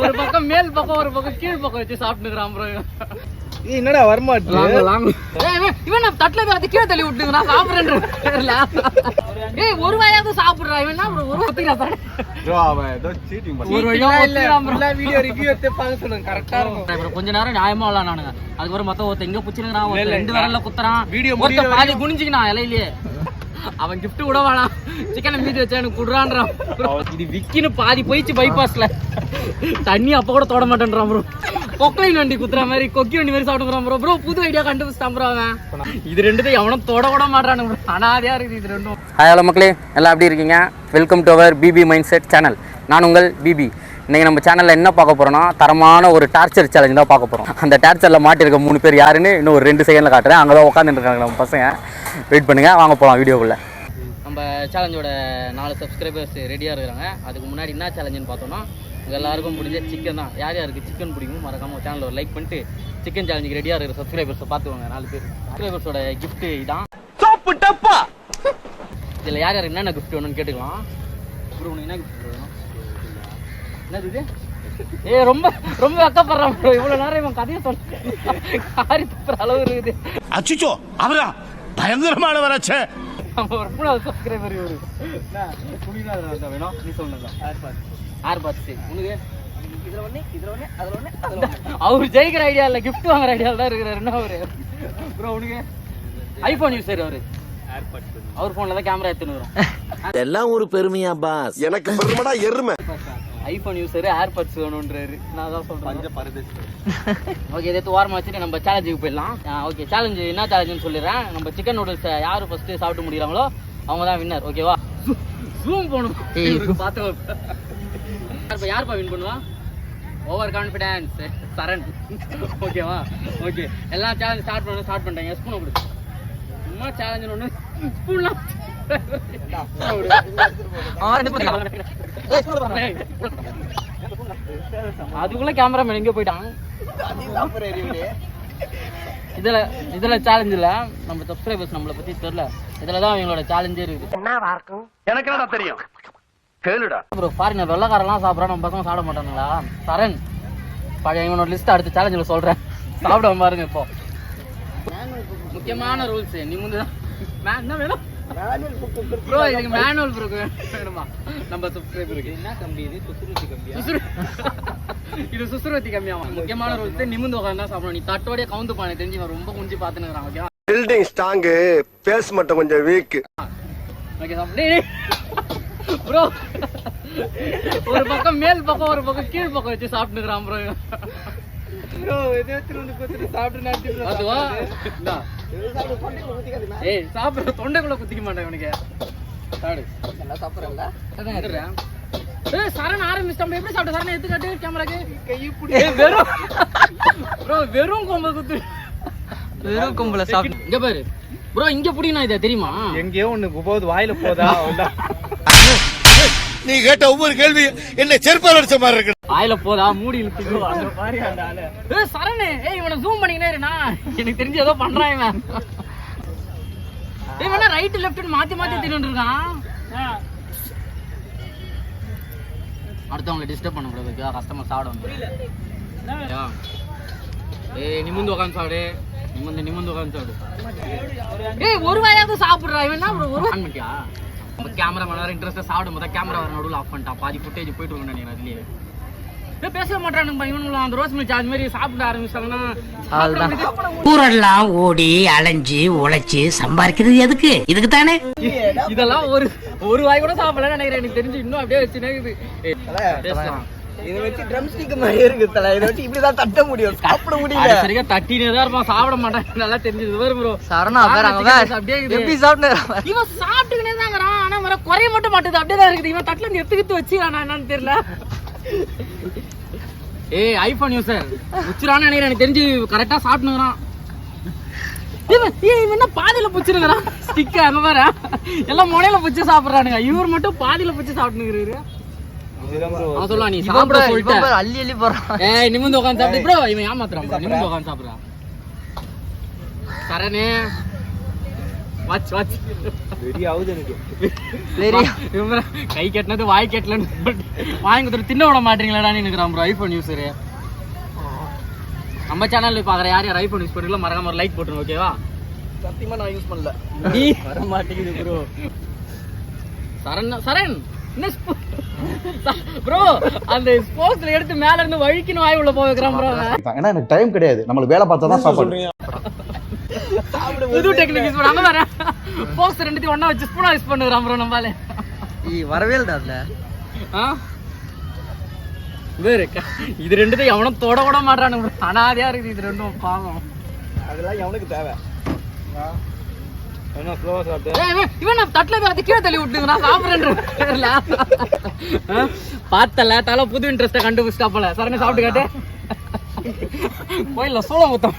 ஒரு பக்கம் மேல் பக்கம் ஒரு பக்கம் கீழ் பக்கம் வச்சு சாப்பிட்டுக்கிறான் ப்ரோ. என்னடா வரமாட்டு இவன் நான் தட்டுல அதை கீழே தள்ளி விட்டுங்க நான் சாப்பிடுறேன். ஏய் ஒரு வாயாவது சாப்பிடுறா இவன் என்ன ப்ரோ ஒரு வாரத்துக்கு வீடியோ ரிவ்யூ எடுத்து பார்க்க சொல்லுங்க கரெக்டா இருக்கும். கொஞ்ச நேரம் நியாயமா இல்ல நானுங்க. அதுக்கப்புறம் மொத்தம் ஒருத்த எங்க புச்சுனுங்கிறான், ஒருத்த 2 விரல்ல குத்துறான், ஒருத்த பாதி குனிஞ்சுக்கினான் இலையிலேயே. அவன் கிஃப்ட் கூட வேணாம் சிக்கனை மீதி வச்சா எனக்கு குடுறான்றான். இது விக்கின்னு பாதி போயிடுச்சு பைபாஸ்ல. தண்ணி அப்ப கூட தொட மாட்டேன்றான் ப்ரோ. கொக்லைன் வண்டி குத்துற மாதிரி கொக்கி வண்டி மாதிரி சாப்பிட்டுறான் ப்ரோ. ப்ரோ புது ஐடியா கண்டுபிடிச்சான் ப்ரோ அவன். இது ரெண்டுத்தையும் எவனும் தொட கூட மாட்டானு ப்ரோ. அனாதையா இருக்குது இது ரெண்டும். ஹலோ மக்களே, எல்லாம் எப்படி இருக்கீங்க? Welcome to our BP mind set channel. நான் உங்கள் பிபி. இன்றைக்கி நம்ம சேனலில் என்ன பார்க்க போகிறோன்னா, தரமான ஒரு டார்ச்சர் சேலஞ்ச் தான் பார்க்க போகிறோம். அந்த டார்ச்சரில் மாட்டிருக்க 3 பேர் யாருன்னு இன்னும் ஒரு 2 செகண்டில் காட்டுறேன். அங்கே தான் உட்காந்துட்டு இருக்காங்க நம்ம பசங்க. வெயிட் பண்ணுங்கள், வாங்க போகலாம் வீடியோக்குள்ளே. நம்ம சேலஞ்சோட 4 சப்ஸ்கிரைபர்ஸ் ரெடியாக இருக்கிறாங்க. அதுக்கு முன்னாடி என்ன சேலஞ்சுன்னு பார்த்தோன்னா, உங்கள் எல்லாருக்கும் பிடிச்ச சிக்கன் தான். யார் யாருக்கு சிக்கன் பிடிக்கும் மறக்காமல் சேனலில் ஒரு லைக் பண்ணிட்டு சிக்கன் சேலஞ்சுக்கு ரெடியாக இருக்கிற சப்ஸ்கிரைபர்ஸை பார்த்துக்கோங்க. 4 பேர் சப்ஸ்கிரைபர்ஸோட கிஃப்ட்டு இதான். இதில் யார் யார் என்னென்ன கிஃப்ட் வேணும்னு கேட்டுக்கலாம். ப்ரோ உனக்கு என்ன கிஃப்ட் வேணும்? என்னது இது? ரொம்ப ரொம்ப வெக்கப்படுறான் ப்ரோ. இவ்வளோ நேரம் இவன் கதையை சொல்ல காரி தப்புற அளவு இருக்குது. அச்சிச்சோ அவரா பயங்கரமான வராச்சே. நம்ம ஒரு 3வது சப்ஸ்கிரைபர் இவரு. என்ன வேணும் நீ சொன்னதா? ஏர்பாட்ஸ் உனக்கு இதில் ஒன்று அதில் ஒன்று. அவர் ஜெயிக்கிற ஐடியா இல்லை, கிஃப்ட் வாங்குற ஐடியாவில் தான் இருக்கிறார். என்ன அவரு ப்ரோ உனக்கு ஐஃபோன் யூஸர் அவரு. அவர் ஃபோனில் தான் கேமரா எடுத்துன்னு வரும். எல்லாம் ஒரு பெருமையா பாஸ்? எனக்கு பெருமைடா எருமை. ஐஃபோன் யூஸர் ஏர்பாட்ஸ் வேணுன்றாரு. நான் தான் சொல்கிறேன். ஓகே இதை ஓரமாக வச்சுட்டு நம்ம சேலஞ்சுக்கு போயிடலாம். ஓகே சேலஞ்சு என்ன சேலஞ்சுன்னு சொல்லிடுறேன். நம்ம சிக்கன் நூடுல்ஸை யார் ஃபஸ்ட்டு சாப்பிட்டு முடிகிறாங்களோ அவங்க தான் வின்னர். ஓகேவா? ஜூம் போகணும் பார்த்து. யார்ப்பா வின் பண்ணுவா? ஓவர் கான்ஃபிடன்ஸ் சரண். ஓகேவா? ஓகே எல்லாம் சேலஞ்ச் ஸ்டார்ட் பண்ணிட்டாங்க. ஸ்பூனை கொடு. சும்மா சேலஞ்சுன்னு ஒன்று ஸ்பூன்லாம் அதுக்குள்ள கேமராமேன் எங்கே போயிட்டான்? இதுல சேலஞ்ச் இல்ல. நம்ம சப்ஸ்கிரைபர்ஸ் நம்மளை பத்தி தெரியல. இதுலதான் அவங்களோட சேலஞ்சே இருக்குது. எனக்கு என்னடா தெரியும் கேளுடா ப்ரோ. ஃபாரினர் வெள்ளக்காரெல்லாம் சாப்பிட்றா, நம்ம பசங்க சாப்பிட மாட்டாங்களா? சரண் பழைய இவனோட லிஸ்ட் அடுத்த சேலஞ்சில் சொல்றேன். சாப்பிட பாருங்க. இப்போ முக்கியமான ரூல்ஸ் நீ முந்துதான் என்ன வேணும் ப்ரோ? இதுக்கு மேனுவல் ப்ரோ வேணுமா? நம்ம சப்ஸ்கிரைபருக்கு என்ன கம்பி? இது சுசுருத்தி கம்பியா? இது சுசுருத்தி கம்மியாமா? முக்கியமான ரூல்ஸ் நிமிந்து உட்காந்து தான் சாப்பிடணும். நீ தட்டோடைய கவுந்து பானை தெரிஞ்சு ரொம்ப குஞ்சு பார்த்துன்னு. ஓகே பில்டிங் ஸ்ட்ராங், பேஸ் மட்டும் கொஞ்சம் வீக். ஓகே சாப்பிடு ப்ரோ. ஒரு பக்கம் மேல் பக்கம் ஒரு பக்கம் கீழ் பக்கம் வச்சு சாப்பிட்டுக்கிறான் ப்ரோ. ப்ரோ இதே திரும்ப குத்துட்டு சாப்பிட்டு நடத்தி அதுவா? ஏய் சாப்பிட தொண்டைக்குள்ள குத்திக்க மாட்டேன் இவனுக்கு. சாப்பிடு நல்லா சாப்பிட்றல. ஏய் சரண் ஆரம்பிச்சிட்டோம். எப்படி சாப்பிட்ட சரண்? எடுத்துக்காட்டு கேமராக்கு. கையை பிடி. வெறும் ப்ரோ வெறும் கொம்பை குத்து. வெறும் கொம்புல சாப்பிட்டு. இங்க பாரு ப்ரோ, இங்க புடினா இதை தெரியுமா? எங்கேயோ ஒண்ணு போகுது வாயில போதா? நீ கேட்ட ஒவ்வொரு கேள்வி என்ன செருப்பால் அடிச்ச மாதிரி இருக்கு. வாயில போதா மூடி இழுத்துக்கு அந்த மாதிரி ஆண்டால. ஏய் சரணே, ஏய் இவனை ஜூம் பண்ணினே இரு. நான் எனக்கு தெரிஞ்சு ஏதோ பண்றான் இவன். ஏய் இவனா ரைட் லெஃப்ட் மாத்தி மாத்தி தின்னுட்டு இருக்கான். அடுத்தவங்களை டிஸ்டர்ப் பண்ண கூடாது. கஸ்டமர் சாப்பிடுவாங்க. புரியல. ஏய் நிமிந்து உட்காந்து சாப்பிடு. நிமிந்து உட்காந்து சாப்பிடு. ஏய் ஒரு வாயாவது சாப்பிடுறா இவன். என்ன ஒரு ஆன் பண்ணியா? கேமரா மேல இன்ட்ரெஸ்டா சாப்பிடும் போது கேமரா வர நடுவில் ஆஃப் பண்ணிட்டான். பாதி ஃபுட்டேஜ் போயிட்டு இருக்கேன் நினைக்கிறேன். அதுலயே பேச மாட்டானுங்க இவனுங்களும். அந்த ரோஸ் மில்க் அது மாதிரி சாப்பிட ஆரம்பிச்சாங்கன்னா ஊரெல்லாம் ஓடி அலைஞ்சு உழைச்சு சம்பாதிக்கிறது எதுக்கு? இதுக்கு தானே. இதெல்லாம் ஒரு வாய் கூட சாப்பிடலன்னு நினைக்கிறேன். எனக்கு தெரிஞ்சு இன்னும் அப்படியே வச்சுனே. இதை வச்சு ட்ரம் ஸ்டிக் மாதிரி இருக்கு தல. இதை வச்சு இப்படிதான் தட்ட முடியும், சாப்பிட முடியல. சரியா தட்டினே தான் இருப்பான், சாப்பிட மாட்டான். நல்லா தெரிஞ்சது வரும் ப்ரோ. சரணா அப்படியே எப்படி சாப்பிட்டு இவன் சாப்பிட்டுக்கினே தான் வரான். ஆனா வர குறைய மட்டும் மாட்டுது. அப்படியே தான் இருக்குது. இவன் தட்டுல இருந்து எடுத்துக்கிட்டு வச்சுக்கிறானா என்னன்னு தெரியல. ஏய் ஐபோன் யூசர் உச்சிரான்னு நினைக்கிறேன். எனக்கு தெரிஞ்சு கரெக்டா சாப்பிட்டுங்கிறான். இவன் என்ன பாதியில புச்சிருக்கிறான் ஸ்டிக்க. அந்த மாதிரி எல்லாம் முனையில புச்சு சாப்பிட்றானுங்க. இவர் மட்டும் பாதியில புச்சு சாப்பிட்டுங்கிறாரு. நீ சாப்பிட சொல்லிட்டு அள்ளி அள்ளி போறான். ஏய் நிமிந்து உட்காந்து சாப்பிடு ப்ரோ. இவன் ஏமாத்துறான். நிமிந்து உட்காந்து சாப்பிடுறான். சரணே வாட்ச் வாட்ச் ரெடி ஆகுது எனக்கு கை கட்டினது வாய் கட்டலன்னு வாங்கி கொடுத்துட்டு தின்ன விட மாட்டீங்களாடான்னு இருக்கிறான் ப்ரோ ஐஃபோன் யூஸரு. நம்ம சேனல்ல பாக்குற யார் யார் ஐஃபோன் யூஸ் பண்ணுறீங்களோ மறக்காம ஒரு லைக் போட்டுருங்க ஓகேவா. சத்தியமா நான் யூஸ் பண்ணல. நீ வர மாட்டேங்குது ப்ரோ. சரண் என்ன ப்ரோ அந்த ஸ்போர்ட்ஸ்ல எடுத்து மேல இருந்து வழிக்கணும் ஆய் உள்ள போய் வைக்கிறான் ப்ரோ. ஏன்னா எனக்கு டைம் கிடையாது, நம்மளுக்கு வேலை பார்த்தா தான் சாப்பாடு. புது டெக்னிக் யூஸ் பண்ணாம வர ஸ்போர்ட்ஸ் ரெண்டுத்தையும் ஒண்ணா வச்சு ஸ்பூனா யூஸ் பண்ணுறான் ப்ரோ நம்மால. வரவே இல்லடா அதுல. வேறு இது ரெண்டுத்தையும் எவனும் தொட விட மாட்டானு அனாதையா இருக்குது இது ரெண்டும் பாவம். அதெல்லாம் எவனுக்கு தேவை? இவன் தட்டுல அதை கீழே தள்ளி விட்டுங்க சாப்பிடுறேன் பார்த்தல தலை புது இன்ட்ரெஸ்ட கண்டுபிடிச்சா போல. சரண சாப்பிட்டு காட்டு கோயில்ல சோளம் ஊத்தம்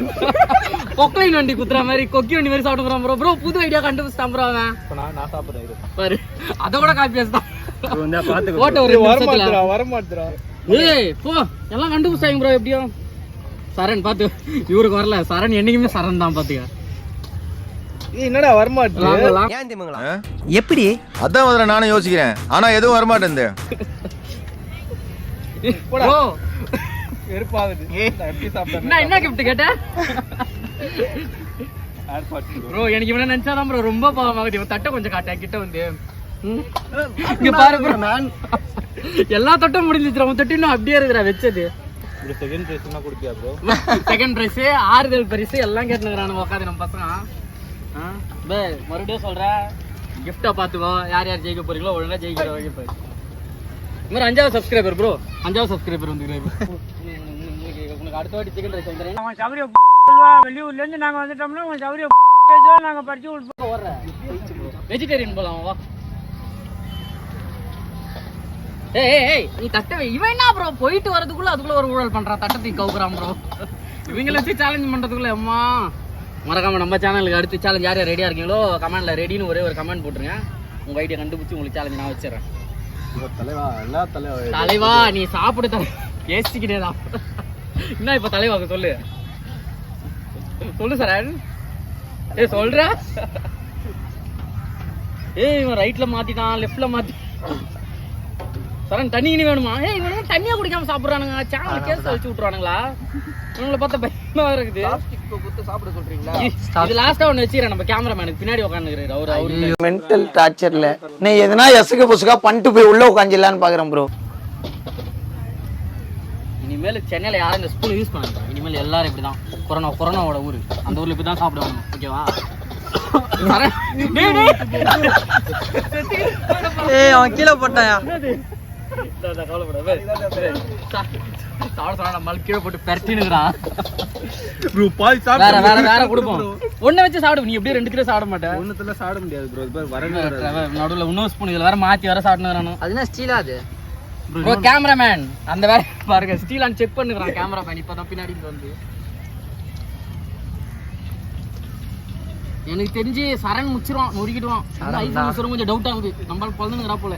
கொக்லைன் வண்டி குத்துற மாதிரி கொக்கி வண்டி மாதிரி சாப்பிட்டு போறான் ப்ரோ. ப்ரோ புது ஐடியா கண்டுபிடிச்சான் ப்ரோ அவன். நான் சாப்பிடுறேன் பாரு அதை கூட காப்பி பேசுதான் போட்ட ஒரு வரமாட்டுறா. ஏய் போ எல்லாம் கண்டுபிடிச்சாங்க ப்ரோ. எப்படியும் சரண் பாத்து இவருக்கு வரல. சரண் என்னைக்குமே சரண் தான் பாத்துக்க. என்னடா வரமாட்டேன்? ஏன் திமுங்களா? எப்படி? அதான் முதல்ல நானும் யோசிக்கிறேன், ஆனா எதுவும் வரமாட்டேன். ப்ரோ வெறுப்பாகுது. எப்படி சாப்பிட்டேன்? என்ன கிஃப்ட் கேட்ட ப்ரோ? எனக்கு இவனை நினைச்சாதான் ப்ரோ ரொம்ப பாவமாகுது. இவன் தட்டை கொஞ்சம் காட்டேன் கிட்ட வந்து. இங்க பாரு ப்ரோ நான் எல்லா தட்டும் முடிஞ்சிச்சு. அவன் தட்டு இன்னும் அப்படியே இருக்கிறா வச்சது. செகண்ட் பிரைஸ் என்ன கொடுப்பியா ப்ரோ? செகண்ட் பிரைஸ் ஆறுதல் பரிசு எல்லாம் கேட்டுக்கிறானு உட்காந்து நம்ம பசங்க. மறுபடியும் சொல்றேன் கிஃப்டா பாத்துக்கோ. யார் யார் ஜெயிக்க போறீங்களோ ஒழுங்கா ஜெயிக்கிற வகை பாரு. இந்த மாதிரி 5வது சப்ஸ்கிரைபர் ப்ரோ. 5வது சப்ஸ்கிரைபர் வந்துக்கிறேன். உங்களுக்கு அடுத்த வாட்டி சிக்கன் ரைஸ் வந்துடுறேன். அவன் சௌரிய வெளியூர்ல இருந்து நாங்க வந்துட்டோம்னா அவன் சௌரிய நாங்க படிச்சு ஓடுறேன். வெஜிடேரியன் போலாம் வா. ஏய் நீ தட்டவே இவன் என்ன ப்ரோ போயிட்டு வரதுக்குள்ள அதுக்குள்ள ஒரு ஊழல் பண்றான். தட்டத்தை கவுக்குறான் ப்ரோ. இவங்களை வச்சு சேலஞ்ச் பண்றதுக்குள்ள அம்மா. மறக்காம நம்ம சேனலுக்கு அடுத்து சேலஞ்ச் யார் யார் ரெடியா இருக்கீங்களோ கமெண்ட்ல ரெடின்னு ஒரே ஒரு கமெண்ட் போட்டுருங்க. உங்க ஐடியா கண்டுபிடிச்சு உங்களுக்கு சேலஞ்ச் நான் வச்சிடறேன். தலைவா எல்லா தலைவா நீ சாப்பிடு பேசிக்கிட்டேதான். என்ன இப்ப தலைவாக்கு சொல்லு சொல்லு சார். ஏ சொல்ற ஏய் இவன் ரைட்ல மாத்திட்டான் லெஃப்ட்ல மாத்தி. சரண் தண்ணி வேணுமா? ஏய் இவன் தண்ணியா குடிக்காம சாப்பிடுறானுங்க. சேனல் கேஸ் வச்சு விட்டுறானுங்களா? இவங்களை பார்த்தா பயமா இருக்குது. சாப்பிட சொல்றீங்களா? இது லாஸ்டா ஒன்னு வச்சுக்கிறேன். நம்ம கேமராமேனுக்கு பின்னாடி உட்காந்துக்கிறாரு அவரு மென்டல் டார்ச்சர்ல நீ எதனா எசுக்கு புசுக்கா பண்ணிட்டு போய் உள்ள உட்காந்துலான்னு பாக்குறேன் ப்ரோ. இனிமேல் சென்னையில யாரும் இந்த ஸ்பூன் யூஸ் பண்ணாங்க. இனிமேல் எல்லாரும் இப்படிதான். கொரோனாவோட ஊரு அந்த ஊர்ல இப்படிதான் சாப்பிடுவாங்க ஓகேவா? அவன் கீழே போட்டாயா? கீழே போட்டு பெரட்டினுக்குறான். வேற கொடுப்போம். ஒண்ணு வச்சு சாப்பிடு. நீ எப்படியும் 2 கிலோ சாப்பிட மாட்டேன். ஒண்ணுத்துல சாப்பிட முடியாது ப்ரோ. நடுவுல இன்னொரு ஸ்பூன் இதுல வேற மாத்தி வேற சாப்பிட்டுறானு. அது என்ன ஸ்டீலா? அது ப்ரோ கேமராமேன் அந்த வேற பாருங்க ஸ்டீலான் செக் பண்ணுறான் கேமராமேன். இப்பதான் பின்னாடி வந்து எனக்கு தெரிஞ்சு சரண் முச்சிருவான் நொறுக்கிடுவான். ஐஃபோன் கொஞ்சம் டவுட் ஆகுது. நம்மளால குழந்தைங்கிறா போல.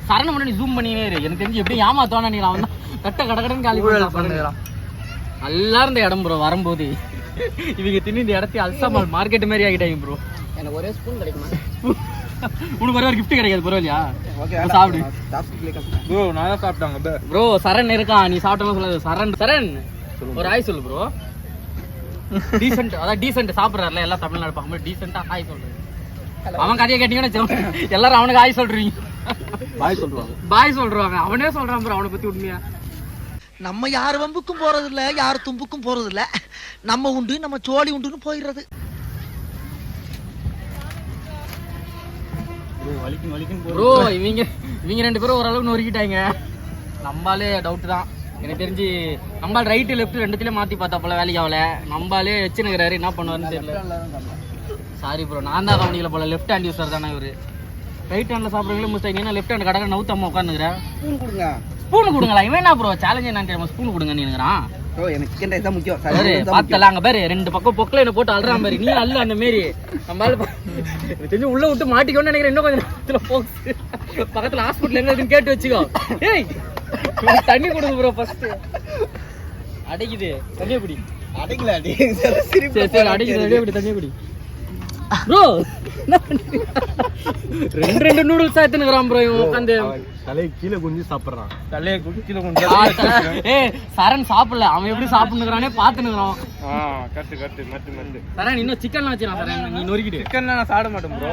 சரணை மட்டும் நீ ஜூம் பண்ணினே இரு. எனக்கு தெரிஞ்சு எப்படி ஏமாத்துவானா நீ. அவன் தான் கட்ட கடகடன்னு காலி பண்ணுறான். நல்லா இருந்த இடம் ப்ரோ. வரும்போது இவங்க தின்னு இந்த இடத்தையும் அல்சாமால் மார்க்கெட் மாதிரி ஆகிட்டாங்க ப்ரோ. எனக்கு ஒரே ஸ்பூன் கிடைக்குமா? உனக்கு ஒரே ஒரு கிஃப்ட் கிடைக்காது பரவாயில்லையா? சாப்பிடு ப்ரோ. நான் தான் சாப்பிட்டாங்க ப்ரோ. சரண் இருக்கான். நீ சாப்பிட்டோன்னு சொல்லாது. சரண் ஒரு ஆய் சொல்லு ப்ரோ. டீசென்ட் அதான் டீசென்ட் சாப்பிட்றாருல எல்லாம் தமிழ்நாடு பார்க்கும்போது டீசெண்டா ஹாய் சொல்றாரு. அவன் கதையை கேட்டீங்கன்னா எல்லாரும் அவனுக்கு ஹாய் சொல்றீங்க. பாய் சொல்றாங்க. அவனே சொல்றான் ப்ரோ அவனை பத்தி உண்மையா. நம்ம யார் வம்புக்கும் போறது இல்ல, யார் தும்புக்கும் போறது இல்ல. நம்ம உண்டு நம்ம சோழி உண்டுன்னு போயிடுறது. ப்ரோ இவங்க 2 பேரும் ஓரளவுக்கு நொறுக்கிட்டாங்க. நம்மளாலே டவுட் தான். எனக்கு தெரிஞ்சு நம்மளால் ரைட்டு லெஃப்ட் ரெண்டுத்திலே மாற்றி பார்த்தா போல வேலைக்கு ஆகல. நம்மளாலே வச்சுனுக்கிறாரு. என்ன பண்ணுவாருன்னு தெரியல. சாரி ப்ரோ நான் தான் கவனிக்கல போல. லெஃப்ட் ஹேண்ட் யூஸர் தானே இவர். ரைட் ஹேண்டில் சாப்பிட்றவங்களே மிஸ்டேக். ஏன்னா லெஃப்ட் ஹேண்ட் கடை நவுத்தாம உட்காந்துக்கிறேன். ஸ்பூன் கொடுங்களா? இவன் என்ன ப்ரோ சேலஞ்ச் என்னன்னு தெரியுமா? ஸ்பூன் கொடுங்க நீங்கிறான். எனக்கு சிக்கன் ரைஸ் தான் முக்கியம். பார்த்தல அங்கே பாரு 2 பக்கம் பொக்கல என்ன போட்டு அழுறான் பாரு. நீ அல்ல அந்த மாரி நம்மளால தெரிஞ்சு உள்ள விட்டு மாட்டிக்கோன்னு நினைக்கிறேன். இன்னும் கொஞ்சம் நேரத்தில் போகுது. பக்கத்தில் ஹாஸ்பிட்டல் எங்க இருக்குன்னு கேட்டு வச்சுக்கோ. ஏய் தண்ணி கொடுங்க ப்ரோ. ஃபர்ஸ்ட் அடைக்குது தண்ணியை குடி. அடைக்கல சரி அடைக்குது தண்ணியை குடி ப்ரோ. ரெண்டு நூடுல்ஸ் எடுத்துக்கிறான் ப்ரோ இவன் உட்காந்து. தலையை கீழே குஞ்சு சாப்பிடுறான். ஏய் சரண் சாப்பிடல, அவன் எப்படி சாப்பிடுறானே பாத்துனுக்குறான். சரண் இன்னும் சிக்கன்லாம் வச்சிருக்கான். சரண் நீ நொறுக்கிட்டு சிக்கன்லாம் நான் சாப்பிட மாட்டேன் ப்ரோ.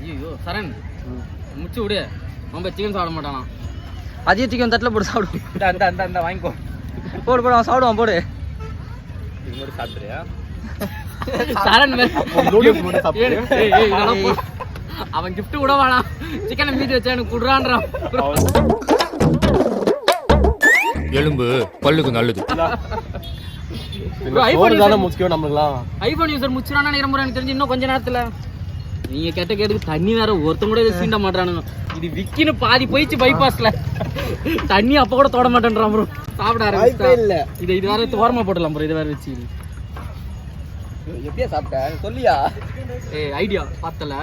ஐயோ சரண் முச்சு விடு, ரொம்ப சிக்கன் சாப்பிட மாட்டானா. அதே சிக்கன் தட்டில் போட்டு சாப்பிடுவோம். இந்த வாங்கிக்கோ, போடு போடு, அவன் சாப்பிடுவான். போடு. சாப்பிடுறியா சரண்? அவன் கிஃப்ட் கூட வேணாம், சிக்கனை மீதி வச்சா எனக்கு குடுறான்றான். எலும்பு பல்லுக்கு நல்லது. முக்கியம் நம்மளுக்குலாம். ஐபோன் யூசர் முச்சுறான்னு நினைக்கிறேன் எனக்கு தெரிஞ்சு. இன்னும் கொஞ்ச நேரத்துல நீங்க கேட்ட கேட்டுக்கு தண்ணி வேற ஒருத்தன் கூட இதை சீண்ட மாட்டானுங்க. இது விக்கின்னு பாதி போயிடுச்சு பைபாஸ்ல, தண்ணி அப்ப கூட தொட மாட்டேன்றான் ப்ரோ. சாப்பிட ஆரம்பிச்சிட்டா. இது வேற ஓரமா போடலாம் ப்ரோ, இது வேற வச்சு. எப்படியா சாப்பிட்ட சொல்லியா? ஏய் ஐடியா பார்த்தல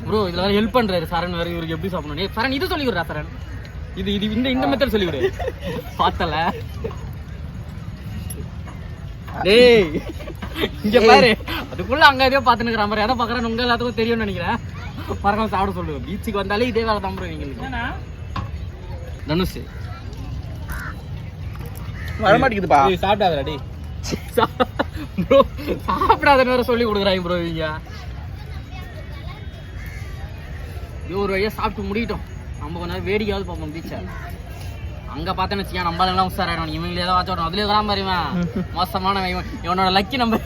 ப்ரோ, இதுல வேற ஹெல்ப் பண்றாரு சரண் வேற. இவருக்கு எப்படி சாப்பிடணும்? சரண் இது சொல்லி விடுறா சரண், இது இந்த மெத்தட் சொல்லி விடு. பார்த்தல டேய் இங்க பாரு, அதுக்குள்ள அங்க எதையோ பாத்துனுக்குற மாதிரி. எதை பாக்குறேன்னு உங்க எல்லாத்துக்கும் தெரியும்னு நினைக்கிறேன். மறக்காம சாப்பிட சொல்லுவேன். பீச்சுக்கு வந்தாலே இதே வேலை தான் ப்ரோ எங்களுக்கு. தனுஷ் வரமாட்டேங்குதுப்பா. சாப்பிடாதடா டேய் ப்ரோ, சாப்பிடாதன்னு வேற சொல்லி கொடுக்குறாங்க ப்ரோ இவங்க. ஒரு வழியா சாப்பிட்டு முடிட்டோம். நம்ம கொஞ்ச நேரம் வேடிக்கையாவது பார்ப்போம் பீச்சை. அங்க பார்த்தேன்னு வச்சுக்கேன் நம்மளால உசாராயிடும். இவங்களே தான் வாட்ச் அதுலயே வராம பாருவேன். மோசமான இவனோட லக்கி நம்பர்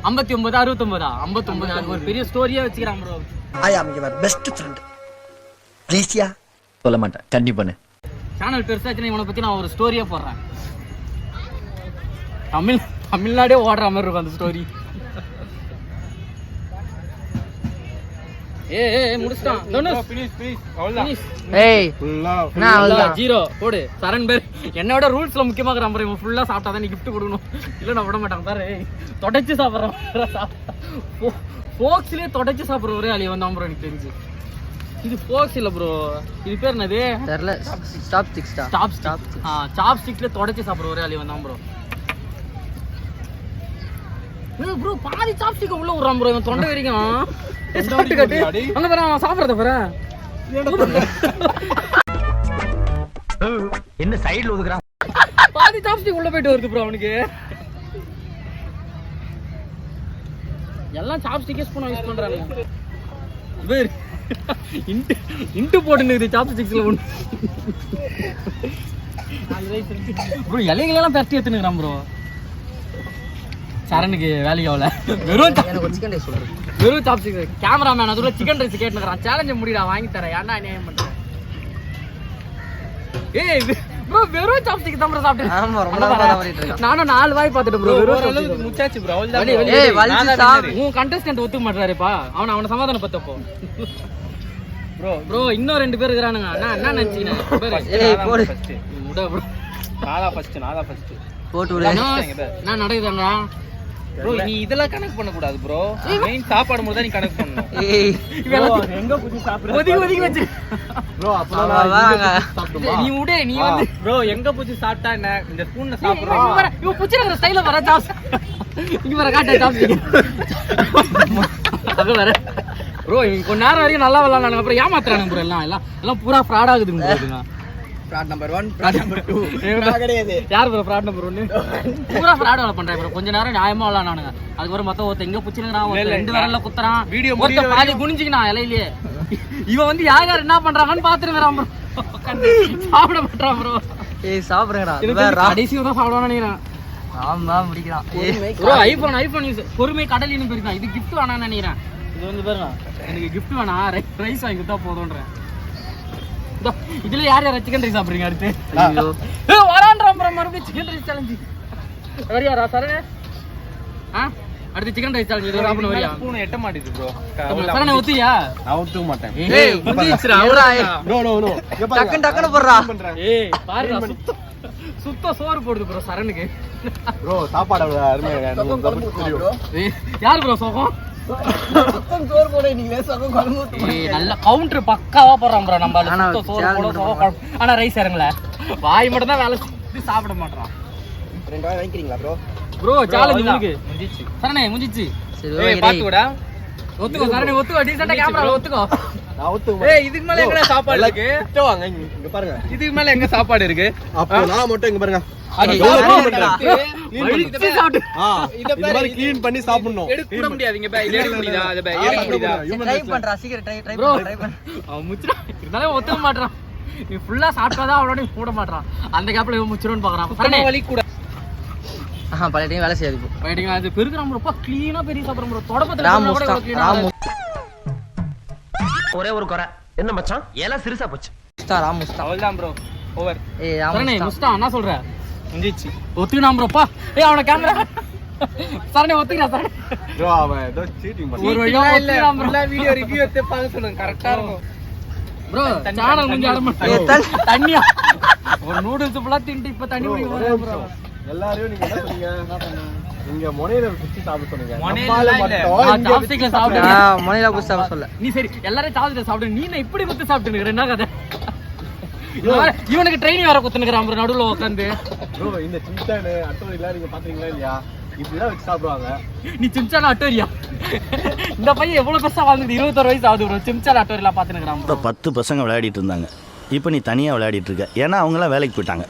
59 69 59. ஒரு பெரிய ஸ்டோரியா வச்சுக்கிறான் bro. I am your best friend. ப்ளீஸ்யா. சொல்ல மாட்டேன், கண்டிப்பா. சேனல் பெருசாச்சுன்னா இவனை பத்தி நான் ஒரு ஸ்டோரியா போடுறேன். தமிழ்நாடே ஓடுற மாதிரி இருக்கும் அந்த ஸ்டோரி. முடிச்சிட்டான். ஜீரோ போடு சரண் பேர். என்னோட ரூல்ஸ்ல முக்கியமாக நம்பர் இவன் ஃபுல்லா சாப்பிட்டா தான் நீ கிஃப்ட் கொடுக்கணும், இல்ல நான் விட மாட்டான். பாரு தொடச்சு சாப்பிட்றான். ஃபோக்ஸ்லயே தொடச்சு சாப்பிட்ற ஒரே ஆளி வந்தான் ப்ரோ எனக்கு தெரிஞ்சு. இது ஃபோக்ஸ் இல்ல ப்ரோ, இது பேர் என்னது தெரியல. சாப்ஸ்டிக்ஸ்ல தொடச்சு சாப்பிட்ற ஒரே ஆளி வந்தான் ப்ரோ. ப்ரோ பாதி சாப்ஸ்டிக் உள்ள விடுறான் ப்ரோ இவன் தொண்டை வரைக்கும். அங்க பாரு சாப்பிட்றத பாரு. என்ன சைடுல ஒதுக்குறான்? பாதி சாப்ஸ்டிக் உள்ள போயிட்டு வருது ப்ரோ அவனுக்கு. எல்லாம் சாப்ஸ்டிக்கே ஸ்பூன் யூஸ் பண்றாங்க. இவர் இன்ட்டு போட்டுன்னு சாப்ஸ்டிக்ஸ்ல ஒன்று ப்ரோ. இலைகளெல்லாம் பரட்டி எடுத்துனுக்குறான் ப்ரோ. சரணுக்கு வேலைக்கு ஆகல, வெறும் சாப்ஸ்டிக். கேமராமேன் அதுக்குள்ள சிக்கன் ரைஸ் கேட்டுக்கிறான். சேலஞ்ச முடியல வாங்கி தரேன். ஏன்னா அநியாயம் பண்றேன். ஏய் ப்ரோ வெறும் சாப்ஸ்டிக் தான் ப்ரோ சாப்பிட்டேன். ஆமா ரொம்ப நேரமா பண்ணிட்டு இருக்கேன். நானும் 4 வாய் பார்த்துட்டு ப்ரோ. ஓரளவுக்கு முச்சாச்சு ப்ரோ. ஏய் வலிச்சா உன் கண்டஸ்டன்ட் ஒத்துக்க மாட்டறாருப்பா. அவன சமாதானம் பத்தப்போ ப்ரோ. இன்னும் 2 பேர் இருக்கானுங்க. நான் என்ன நினைச்சீங்க? ஏய் போடு முடா ப்ரோ. நாளா ஃபர்ஸ்ட் போட்டு விடு. நான் நடக்குதாங்க ப்ரோ. நீ இதெல்லாம் கனெக்ட் பண்ண கூடாது ப்ரோ. மெயின் சாப்பாடு மட்டும் தான் நீ கனெக்ட் பண்ணனும். ஏய் இவன் எங்க புடி சாப்பிடுற? ஒதுக்கி வச்சு ப்ரோ. அப்பதான் சாப்பிடுமா? நீ உடே நீ வந்து ப்ரோ எங்க புடி சாப்பிட்டா என்ன? இந்த ஸ்பூன்ல சாப்பிடுறோம். இவ புடிச்சற ஸ்டைல்ல வர சாப்ஸ். இங்க வர காட்ட சாப்ஸ். அங்க வர ப்ரோ. இவங்க கொஞ்ச நேரம் வரைக்கும் நல்லா விளையாடுறாங்க, அப்புறம் ஏமாத்துறானுங்க ப்ரோ. எல்லாம் பூரா ஃப்ராட் ஆகுதுங்க ப்ரோங்க. ஃப்ராட் நம்பர் 1, ஃப்ராட் நம்பர் 2 கிடையாது. யார் ப்ரோ ஃப்ராட் நம்பர் 1? பூரா ஃப்ராட் வேலை பண்றாங்க ப்ரோ. கொஞ்ச நேரம் நியாயமா விளையாடுறானுங்க. அதுக்கு ஒரு மொத்தம் ஒருத்த எங்க புடிச்சிருக்கான், ஒரு 2 விரல்ல குத்துறான், ஒருத்த பாதி குனிஞ்சிக்கனா இலையிலே. இவன் வந்து யார் என்ன பண்றாங்கன்னு பாத்துட்டு வரான் ப்ரோ. சாப்பிட மாட்டான் ப்ரோ. ஏய் சாப்பிடுங்கடா. கடைசி தான் சாப்பிடுவான்னு நினைக்கிறேன். ஆமா முடிக்கிறான் ப்ரோ. ஐபோன் யூஸ் பொறுமை கடலின்னு போயிருக்கான். இது கிஃப்ட் வேணாம்னு நினைக்கிறேன். இது வந்து பாருங்க, எனக்கு கிஃப்ட் வேணாம், ரைஸ் வாங்கி கொடுத்தா போதும்ன்றேன். இதுல யார் சிக்கன் ரைஸ் சாப்பிடுறீங்க? அடுத்து வரான்றான் மறுபடியும் சிக்கன் ரைஸ் சேலஞ்சு. வரியாரா சார்? அடுத்து சிக்கன் ரைஸ் சேலஞ்சு இது சாப்பிட வரியா? ஸ்பூன் எட்ட மாட்டேங்குது ப்ரோ. சரண ஒத்தியா? நான் ஒத்துக்க மாட்டேன். ஏய் முடிஞ்சிச்சுடா. நோ டக்குன்னு போடுறா. ஏய் பாருடா, சுத்த சோறு போடுது ப்ரோ சரணுக்கு. ப்ரோ சாப்பாடு அருமையா யார் ப்ரோ சோகம்? சோறு போட நீங்க சோகம் குழம்பு. ஏய் நல்ல கவுண்டர் பக்காவா போடுறான் ப்ரோ. நம்ம சுத்த சோறு போட சோகம். ஆனா ரைஸ் இறங்கல. வாய் மட்டும் தான் வேலை செஞ்சு சாப்பிட மாட்டறான். 2 வாய் வாங்கிக்கிறீங்களா ப்ரோ? ப்ரோ சேலஞ்ச் உங்களுக்கு முடிஞ்சிச்சு. சரணே முடிஞ்சிச்சு. சரி பாத்துடா. ஒத்துக்கோ சரணி ஒத்துக்கோ டீசெண்டா கேமரா ஒத்துக்கோ நான் ஒத்துக்க ஏய் இதுக்கு மேல எங்க சாப்பாடு இருக்கு கிட்ட வாங்க இங்க பாருங்க. இதுக்கு மேல எங்க சாப்பாடு இருக்கு அப்போ நான் மட்டும் இங்க பாருங்க. இந்த மாதிரி க்ளீன் பண்ணி சாப்பிடணும். எடுக்க கூட முடியாது இங்க பே இது எடுக்க முடியுதா அது பே எடுக்க முடியுதா ட்ரை பண்றா சீக்கிரம் ட்ரை ப்ரோ அவன் முச்சிரா இருந்தாலும் ஒத்துக்க மாட்டான் நீ ஃபுல்லா சாப்பிட்டாதான் அவனோட மூட மாட்டான் அந்த கேப்ல இவன் முச்சிரோன்னு பாக்குறான் சரணி வலி கூட பழைய டைம் வேலை செய்யாது இப்போ போயிட்டீங்க அது பெருக்குறான் ப்ரோ க்ளீனா பெரிய சாப்பிடுறோம் ப்ரோ தொடப்பத்துல ஒரே ஒரு குறை என்ன மச்சான் ஏல சிறுசா போச்சு. ராம் முஸ்தா அவ்வளவுதான் ப்ரோ ஓவர் ஏய் சரணி முஸ்தா என்ன சொல்ற முடிஞ்சிச்சு ஒத்துக்கினா ப்ரோப்பா ஏய் அவன கேமரா சரணி ஒத்துக்கிறா சரணி ப்ரோ அவன் ஏதோ சீட்டிங் பண்ணி ஒரு வழியா ஒத்துக்கிறான் bro. எல்லா வீடியோ ரிவ்யூ எடுத்து பாக்க சொல்லுங்க கரெக்ட்டா இருக்கும் ப்ரோ சேனல் கொஞ்சம் ஆரம்பிச்சு தண்ணியா ஒரு நூடுல்ஸ் ஃபுல்லா தின்ட்டு இப்ப தண்ணி குடிக்க ப்ரோ எல்லாரையும் நீங்க என்ன சொன்னீங்க? நீங்க முனையில குச்சி சாப்பிட சொன்னீங்க. முனையில இல்ல. சாப்ஸ்டிக்ல சாப்பிடு மணிலா குஸ்தா சொல்ல நீ சரி எல்லாரும் சாப்பிட்டு சாப்பிடு நீ என்ன இப்படி குத்து சாப்பிட்டு என்ன கதை இவனுக்கு ட்ரெயினிங் வேற குத்துனுக்குறான் ப்ரோ நடுவுல உட்காந்து ப்ரோ இந்த சின்சான் அட்டோரிலாம் நீங்க பாத்தீங்களா இல்லையா? இப்படிதான் வச்சு சாப்பிடுவாங்க. நீ சிம்சான அட்டோரியா இந்த பையன் எவ்வளவு பெருசா வாழ்ந்துட்டு 21 வயசு ஆகுது ப்ரோ சிம்சான அட்டோரிலாம் பாத்துனுக்குறான் ப்ரோ 10 பசங்க விளையாடிட்டு இருந்தாங்க. இப்போ நீ தனியா விளையாடிட்டு இருக்க. ஏன்னா அவங்களாம் வேலைக்கு போயிட்டாங்க.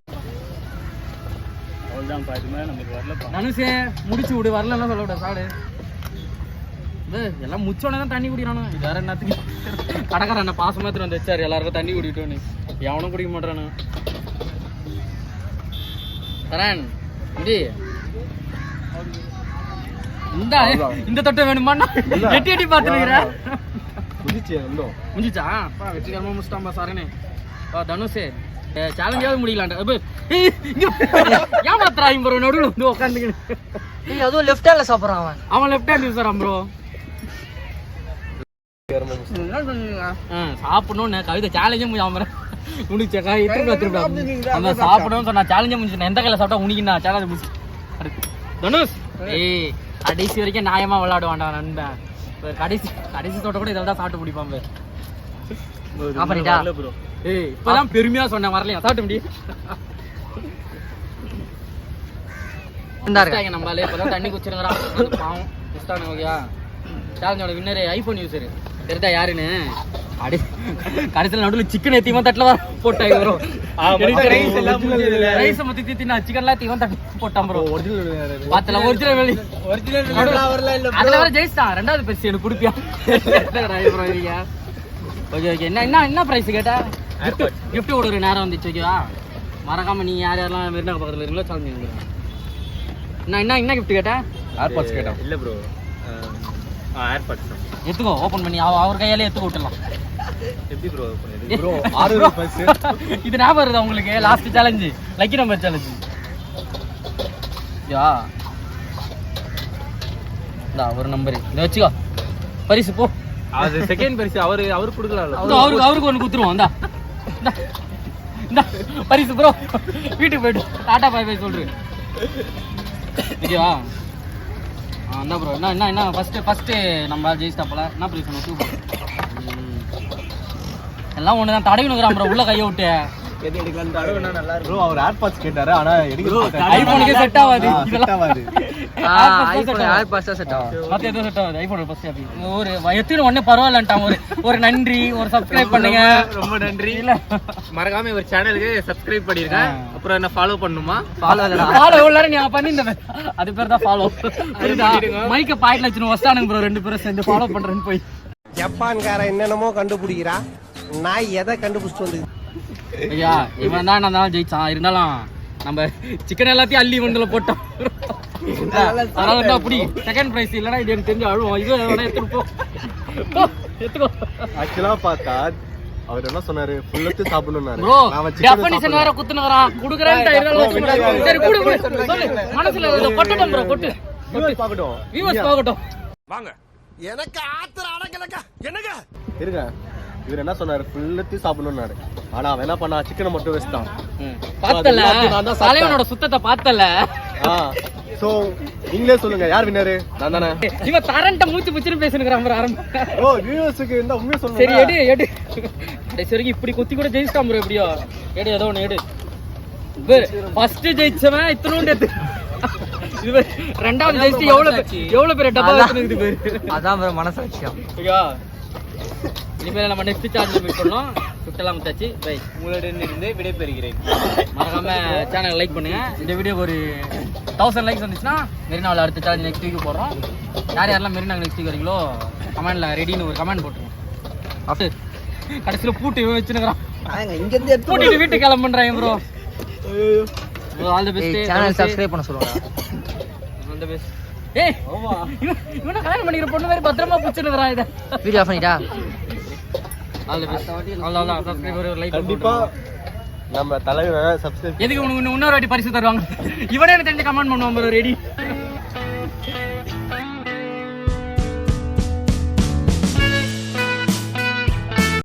தனுஷே முடிச்சு விடு வரலாம் சொல்ல விட சாடு எல்லாம் முச்சோடனே தான் தண்ணி குடிக்கிறானு இது வேற என்னத்துக்கு கடைக்காரன் என்ன பாசமா எடுத்துட்டு வந்து வச்சாரு எல்லாருக்கும் தண்ணி குடிக்கிட்டோன்னு எவனும் குடிக்க மாட்டானு தரேன் முடி இந்த தொட்டை வேணுமாண்ணா எட்டி எட்டி பாத்துருக்கிறேன் குதிச்சு இன்னும் முடிஞ்சிச்சா வெற்றிகரமா முடிச்சிட்டாம்பா சாரனே தனுஷே சேலஞ்சாவது முடியலான்டா ஏன் மாத்திராயும் ப்ரோ நடுவில் வந்து உட்காந்துக்கிட்டு ஏய் அதுவும் லெஃப்ட் ஹேண்ட்ல சாப்பிடுறான் அவன் லெஃப்ட் ஹேண்ட் யூஸரான் ப்ரோ சாப்பிடணும்னு கவிதை சேலஞ்சே முடியாம முடிச்சக்கா திரும்ப அந்த சாப்பிடணும்னு சொன்னா சேலஞ்சே முடிச்சு எந்த கையில சாப்பிட்டா உனிக்கு நான் சேலஞ்சு முடிச்சு தனுஷ் ஏய் கடைசி வரைக்கும் நியாயமா விளையாடுவான்டா நண்பன் கடைசி தோட்ட கூட இதெல்லாம் தான் சாப்பிட்டு முடிப்பான் பண்ணிட்டா ஏய் இப்பதான் பெருமையா சொன்னேன் வரலையா சாப்பிட்டு முடியும் நம்மளால இப்பதான் தண்ணி குச்சிருங்கிறான் பாவம் இஷ்டானு ஓகேயா சேலஞ்சோட வின்னரு ஐபோன் யூசரு தெரிதா யாருன்னு கடைசியில் நடுவில் சிக்கன் ஏத்தியமா தட்டுல போட்டாங்க ப்ரோ ரைஸ் மத்தி தீத்தினா சிக்கன்லாம் தீவன் தட்டு போட்டான் ப்ரோ பாத்தல ஒரிஜினல் அதுல வர ஜெயிச்சான் ரெண்டாவது பெருசு எனக்கு குடுப்பியா ஓகே ஓகே என்ன பிரைஸ் கேட்டா கிஃப்ட் கொடுக்குற நேரம் வந்துச்சு ஓகேவா மறக்காம நீ யார் யாரெல்லாம் மெரினா பக்கத்துல இருக்கீங்களோ சாலஞ்சு என்ன கிஃப்ட் கேட்டா ஏர்பாட்ஸ் கேட்டேன். இல்ல ப்ரோ ஏர்பாட்ஸ் எடுத்துக்கோ ஓபன் பண்ணி அவர் கையாலே எடுத்துக்க விட்டுலாம் எப்படி ப்ரோ ப்ரோ 6 பைஸ் இது ஞாபகம் வருதா உங்களுக்கு last challenge lucky number challenge யா இந்த ஒரு நம்பர் இதை வச்சுக்கோ பரிசு போ அது செகண்ட் பரிசு அவரு கொடுக்கலாம்ல அவருக்கு ஒன்று குத்துருவோம் இந்த பரிசு ப்ரோ வீட்டுக்கு போயிட்டு டாடா பாய் பாய் சொல்றேன் ஓகேவா என்ன ப்ரோ என்ன ஃபர்ஸ்ட் நம்ம ஜெயிச்சிட்டாப்பல என்ன ப்ரைஸ் ஒன்று எல்லாம் ஒன்று தான் தடவினுக்குறான் ப்ரோ உள்ள கையை விட்டு எது எடுக்கலாம்னு அடவுனா நல்லா இருக்கும். ப்ரோ அவர் ஏர்பாட்ஸ் கேட்டாரு ஆனா எடுக்க ஐபோனுக்கே செட் ஆகாது செட் ஆகாது. ஐபோன் ஏர்பாட்ஸ் செட் ஆகும் மத்த எதுவும் செட் ஆகாது ஐபோன் ஃபர்ஸ்ட் அப்படி ஒரு எத்தனை ஒண்ணே பரவாயில்லன்ட்டான் ஒரு நன்றி ஒரு சப்ஸ்கிரைப் பண்ணுங்க ரொம்ப நன்றி இல்ல மறக்காம ஒரு சேனலுக்கு சப்ஸ்கிரைப் பண்ணிருங்க அப்புறம் என்ன ஃபாலோ பண்ணுமா ஃபாலோ எல்லாரும் நீ பண்ணிருந்தேன் அது பேர் தான் ஃபாலோ மைக்க பாயிண்ட்ல வச்சுன்னு வஸ்தானுங்க ப்ரோ 2 பேரும் சேர்ந்து ஃபாலோ பண்றேன்னு போய் ஜப்பான்காரன் என்னென்னமோ கண்டுபிடிக்கிறா நான் எதை கண்டுபிடிச்சிட்டு வந்து ஐயா இவன் தான் நான் ஜெயிச்சான் இருந்தாலும் நம்ம சிக்கன் எல்லாத்தையும் அள்ளி வண்டில போட்டோம் அதனால வந்து அப்படி செகண்ட் பிரைஸ் இல்லைன்னா இது எனக்கு தெரிஞ்சு அழுவோம் இது எடுத்துக்கோ ஆக்சுவலா பார்த்தா அவர் என்ன சொன்னாரு ஃபுல்லத்து சாப்பிடணும்னாரு ப்ரோ டெஃபினிஷன் வேற குத்துனங்கறான் குடுக்குறேன்டா இருந்தாலும் சரி குடு சொல்லு மனசுல கொட்டட்டும் ப்ரோ கொட்டு வியூவர்ஸ் பார்க்கட்டும் வியூவர்ஸ் பார்க்கட்டும் வாங்க எனக்கு ஆத்திர அடங்கலக்கா என்னங்க இருங்க இவர் என்ன சொன்னாரு ஃபுல்லத்து சாப்பிடணும்னாரு ஆனா அவன் என்ன பண்ணா சிக்கனை மட்டும் வச்சுட்டான் பார்த்தல தலைவனோட சுத்தத்தை பார்த்தல சோ நீங்களே சொல்லுங்க யார் வின்னரு நான் தானே இவன் தரண்ட மூச்சு பிடிச்சிட்டு பேசுனுங்கறான் ப்ரோ ஆரம்பம் ஓ வியூவர்ஸ்க்கு இந்த உண்மையை சொல்லுங்க சரி எடு கடைசி வரைக்கும் இப்படி குத்தி கூட ஜெயிச்சிட்டான் ப்ரோ எப்படியோ எடு ஏதோ ஒன்று எடு ஃபர்ஸ்ட் ஜெயிச்சவன் இத்தனோண்டு ரெண்டாவது ஜெயிச்சு எவ்வளவு பெரிய டப்பா இருக்குது பேரு. அதான் bro மனசாட்சியம். ஓகேவா? இனிமேல் நம்ம நெக்ஸ்ட் சார்ஜ் மீட் பண்ணோம். சுட்டெல்லாம் முத்தாச்சு. பை. உங்களிடமிருந்து விடைபெறுகிறேன். மறக்காம சேனல் லைக் பண்ணுங்க. இந்த வீடியோக்கு ஒரு 1000 லைக்ஸ் வந்துச்சுன்னா மெரினாவில் அடுத்த சேலஞ்ச் நெக்ஸ்ட் வீக் போடுறோம். யார் யாரெல்லாம் மெரினா நெக்ஸ்ட் வீக் வரீங்களோ கமெண்ட்ல ரெடின்னு ஒரு கமெண்ட் போட்டுருங்க. அப்படி கடைசியில் பூட்டு வச்சுருக்கிறான். இங்க இருந்து எடுத்து பூட்டிட்டு வீட்டுக்கு கிளம்புறாங்க bro. All the best. Channel subscribe பண்ண சொல்லுங்க. All the best. ஏய் இவனை கல்யாணம் பண்ணிக்கிற பொண்ணு மாதிரி பத்திரமா பிடிச்சிருக்கிறான் இதை. வீடியோ ஆஃப் பண்ணிட்டா? All the best. அவ்வளோதான். சப்ஸ்கிரைப் ஒரு லைக் கண்டிப்பா நம்ம தலைவரை சப்ஸ்கிரைப் எதுக்கு உனக்கு இன்னொரு வாட்டி பரிசு தருவாங்க. இவனே எனக்கு தெரிஞ்ச கமெண்ட் பண்ணுவான் ப்ரோ. ரெடி.